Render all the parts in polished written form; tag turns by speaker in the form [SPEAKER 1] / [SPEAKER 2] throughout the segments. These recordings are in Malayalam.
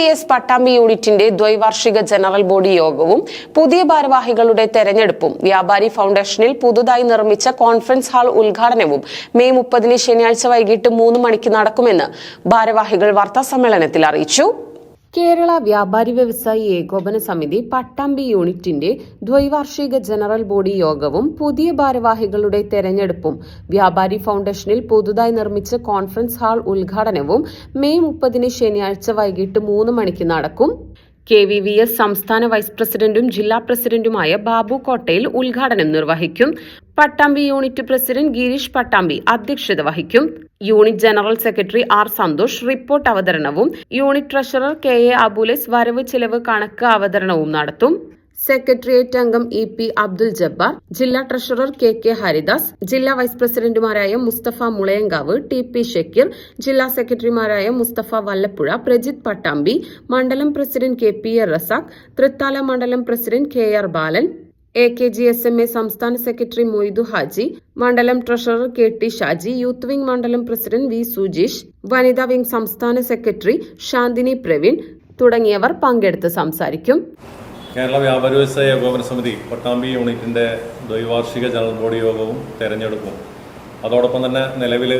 [SPEAKER 1] KVVS പട്ടാമ്പി യൂണിറ്റിന്റെ ദ്വൈവാർഷിക ജനറൽ ബോഡി യോഗവും പുതിയ ഭാരവാഹികളുടെ തെരഞ്ഞെടുപ്പും വ്യാപാരി ഫൗണ്ടേഷനിൽ പുതുതായി നിർമ്മിച്ച കോൺഫറൻസ് ഹാൾ ഉദ്ഘാടനവും മെയ് 30 ശനിയാഴ്ച വൈകിട്ട് 3 മണിക്ക് നടക്കുമെന്ന് ഭാരവാഹികൾ വാർത്താസമ്മേളനത്തിൽ അറിയിച്ചു. കേരള വ്യാപാരി വ്യവസായി ഏകോപന സമിതി പട്ടാമ്പി യൂണിറ്റിന്റെ ദ്വൈവാർഷിക ജനറൽ ബോഡി യോഗവും പുതിയ ഭാരവാഹികളുടെ തെരഞ്ഞെടുപ്പും വ്യാപാരി ഫൗണ്ടേഷനിൽ പുതുതായി നിർമ്മിച്ച കോൺഫറൻസ് ഹാൾ ഉദ്ഘാടനവും മെയ് 30 ശനിയാഴ്ച വൈകിട്ട് 3 മണിക്ക് നടക്കും. KVVS സംസ്ഥാന വൈസ് പ്രസിഡന്റും ജില്ലാ പ്രസിഡന്റുമായ ബാബു കോട്ടയിൽ ഉദ്ഘാടനം നിർവഹിക്കും. പട്ടാമ്പി യൂണിറ്റ് പ്രസിഡന്റ് ഗിരീഷ് പട്ടാമ്പി അധ്യക്ഷത വഹിക്കും. Unit general secretary R. Santhosh report അവതരണവും യൂണിറ്റ് ട്രഷറർ KA അബുലൈസ് വരവ് ചെലവ് കണക്ക് അവതരണവും നടത്തും. സെക്രട്ടേറിയറ്റ് അംഗം EP അബ്ദുൽ ജബ്ബാർ, ജില്ലാ ട്രഷറർ KK ഹരിദാസ്, ജില്ലാ വൈസ് പ്രസിഡന്റുമാരായ മുസ്തഫ മുളയങ്കാവ്, TP ഷക്കീർ, ജില്ലാ സെക്രട്ടറിമാരായ മുസ്തഫ വല്ലപ്പുഴ, പ്രജിത് പട്ടാമ്പി, മണ്ഡലം പ്രസിഡന്റ് KPA റസാഖ്, തൃത്താല മണ്ഡലം പ്രസിഡന്റ് KR ബാലൻ, AKGSMA സംസ്ഥാന സെക്രട്ടറി മൊയ്തു ഹാജി, മണ്ഡലം treasurer KT Shaji, youth wing മണ്ഡലം പ്രസിഡന്റ് V. സുജീഷ്, വനിതാ വിംഗ് സംസ്ഥാന സെക്രട്ടറി ശാന്തിനി പ്രവീൺ തുടങ്ങിയവർ പങ്കെടുത്ത് സംസാരിക്കും.
[SPEAKER 2] കേരള വ്യാപാരി വ്യവസായ ഏകോപന സമിതി പട്ടാമ്പി യൂണിറ്റിൻ്റെ ദ്വൈവാർഷിക ജനറൽ ബോഡി യോഗവും തെരഞ്ഞെടുപ്പും അതോടൊപ്പം തന്നെ നിലവിൽ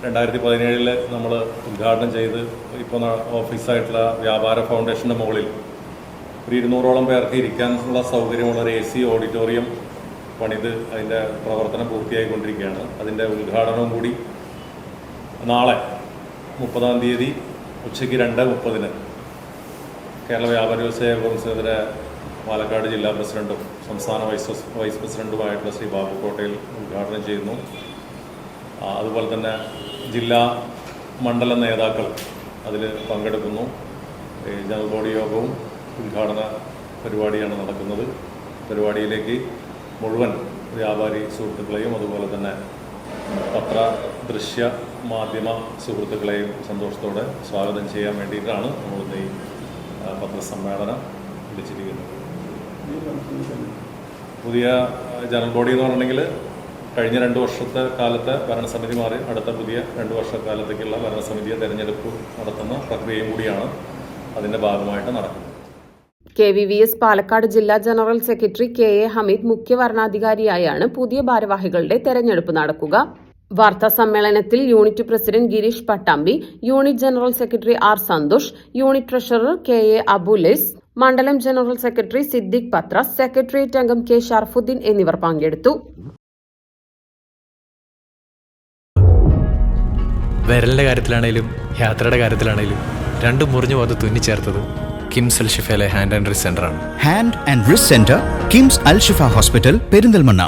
[SPEAKER 2] 2017 നമ്മൾ ഉദ്ഘാടനം ചെയ്ത് ഇപ്പോൾ ഓഫീസായിട്ടുള്ള വ്യാപാര ഫൗണ്ടേഷൻ്റെ മുകളിൽ ഒരു 200ഓളം പേർക്ക് ഇരിക്കാനുള്ള സൗകര്യമുള്ള ഒരു AC ഓഡിറ്റോറിയം പണിത് അതിൻ്റെ പ്രവർത്തനം പൂർത്തിയായിക്കൊണ്ടിരിക്കുകയാണ്. അതിൻ്റെ ഉദ്ഘാടനവും കൂടി നാളെ 30-ാം തീയതി ഉച്ചയ്ക്ക് 2:30 കേരള വ്യാപാരി വ്യവസായ ഏകോപന സമിതിയുടെ പാലക്കാട് ജില്ലാ പ്രസിഡന്റും സംസ്ഥാന വൈസ് പ്രസിഡന്റുമായിട്ടുള്ള ശ്രീ ബാബു കോട്ടയിൽ ഉദ്ഘാടനം ചെയ്യുന്നു. അതുപോലെ തന്നെ ജില്ലാ മണ്ഡല നേതാക്കൾ അതിൽ പങ്കെടുക്കുന്നു. ജനറൽ ബോഡി യോഗവും ഉദ്ഘാടന പരിപാടിയാണ് നടക്കുന്നത്. പരിപാടിയിലേക്ക് മുഴുവൻ വ്യാപാരി സുഹൃത്തുക്കളെയും അതുപോലെ തന്നെ പത്ര ദൃശ്യ മാധ്യമ സുഹൃത്തുക്കളെയും സന്തോഷത്തോടെ സ്വാഗതം ചെയ്യാൻ വേണ്ടിയിട്ടാണ് നമ്മളിന്ന് ഈ പത്രസമ്മേളനം വിളിച്ചിരിക്കുന്നത്. പുതിയ ജനറൽ ബോഡി എന്ന് പറഞ്ഞിട്ടുണ്ടെങ്കിൽ കഴിഞ്ഞ 2 വർഷത്തെ കാലത്തെ ഭരണസമിതി മാറി അടുത്ത പുതിയ 2 വർഷക്കാലത്തേക്കുള്ള ഭരണസമിതിയെ തെരഞ്ഞെടുപ്പ് നടത്തുന്ന പ്രക്രിയയും കൂടിയാണ് അതിന്റെ ഭാഗമായിട്ട് നടക്കുന്നത്.
[SPEAKER 1] KVVS പാലക്കാട് ജില്ലാ ജനറൽ സെക്രട്ടറി KA ഹമീദ് മുഖ്യ വരണാധികാരിയായാണ് പുതിയ ഭാരവാഹികളുടെ തെരഞ്ഞെടുപ്പ് നടക്കുക. വാർത്താ സമ്മേളനത്തിൽ unit president Girish Pattambi, unit general secretary R. Santhosh, unit treasurer KA Abulais, മണ്ഡലം general secretary Siddique Pathras, secretariat അംഗം K. ഷർഫുദ്ദീൻ എന്നിവർ പങ്കെടുത്തു.
[SPEAKER 3] വിരലിന്റെ കാര്യത്തിലാണേലും യാത്രയുടെ കാര്യത്തിലാണേലും രണ്ടും മുറിഞ്ഞു പോകാതെ തുന്നിച്ചേർത്തത് കിംസ് അൽ ഷിഫയിലെ ഹാൻഡ് ആൻഡ് റിസ്റ്റ് സെന്ററാണ്.
[SPEAKER 4] Hand and wrist centre, KIMS Al Shifa hospital, Perinthalmanna.